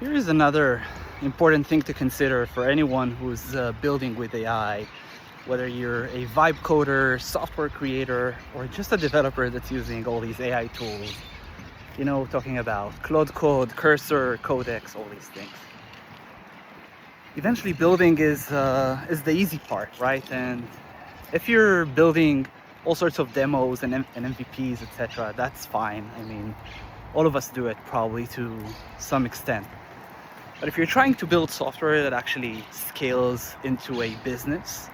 Here is another important thing to consider for anyone who's building with AI, whether you're a vibe coder, software creator, or just a developer that's using all these AI tools. You know, talking about Claude Code, Cursor, Codex, all these things. Eventually building is the easy part, right? And if you're building all sorts of demos and MVPs, etc., that's fine. I mean, all of us do it probably to some extent. But if you're trying to build software that actually scales into a business,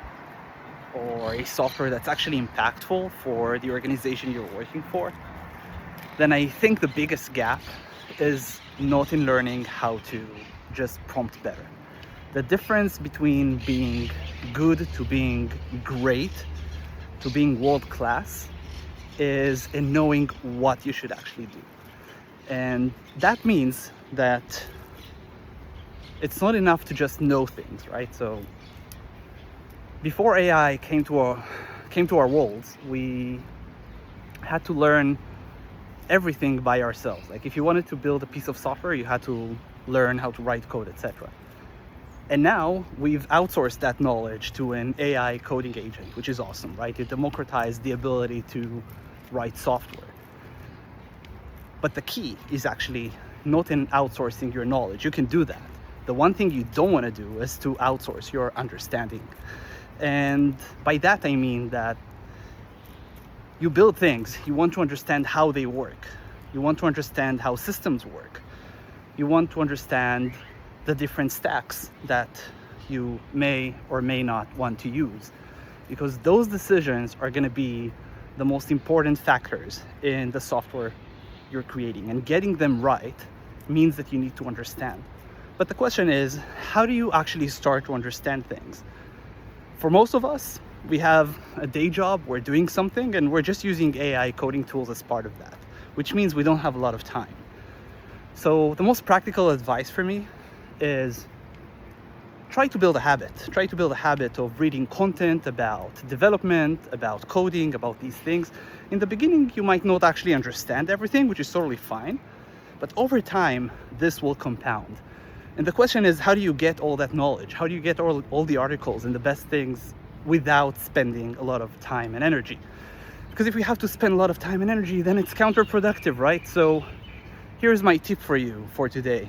or a software that's actually impactful for the organization you're working for, then I think the biggest gap is not in learning how to just prompt better. The difference between being good to being great to being world-class is in knowing what you should actually do. And that means that it's not enough to just know things, right? So before AI came to our worlds, we had to learn everything by ourselves. Like if you wanted to build a piece of software, you had to learn how to write code, etc. And now we've outsourced that knowledge to an AI coding agent, which is awesome, right? It democratized the ability to write software. But the key is actually not in outsourcing your knowledge. You can do that. The one thing you don't want to do is to outsource your understanding. And by that I mean that you build things, you want to understand how they work. You want to understand how systems work. You want to understand the different stacks that you may or may not want to use, because those decisions are going to be the most important factors in the software you're creating, and getting them right means that you need to understand. But the question is, how do you actually start to understand things? For most of us, we have a day job, we're doing something, and we're just using AI coding tools as part of that, which means we don't have a lot of time. So the most practical advice for me is try to build a habit. Try to build a habit of reading content about development, about coding, about these things. In the beginning, you might not actually understand everything, which is totally fine. But over time, this will compound. And the question is, how do you get all that knowledge? How do you get all the articles and the best things without spending a lot of time and energy? Because if we have to spend a lot of time and energy, then it's counterproductive, right? So here's my tip for you for today.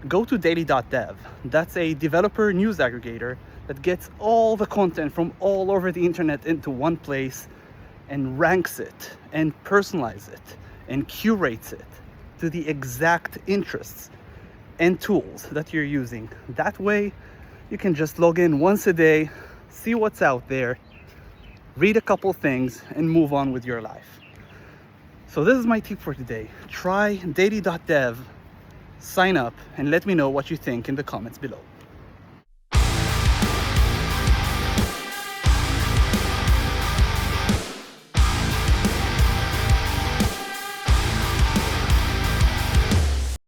Go to daily.dev. That's a developer news aggregator that gets all the content from all over the internet into one place and ranks it and personalizes it and curates it to the exact interests and tools that you're using. That way you can just log in once a day, see what's out there, read a couple things, and move on with your life. So this is my tip for today. Try daily.dev, sign up, and let me know what you think in the comments below.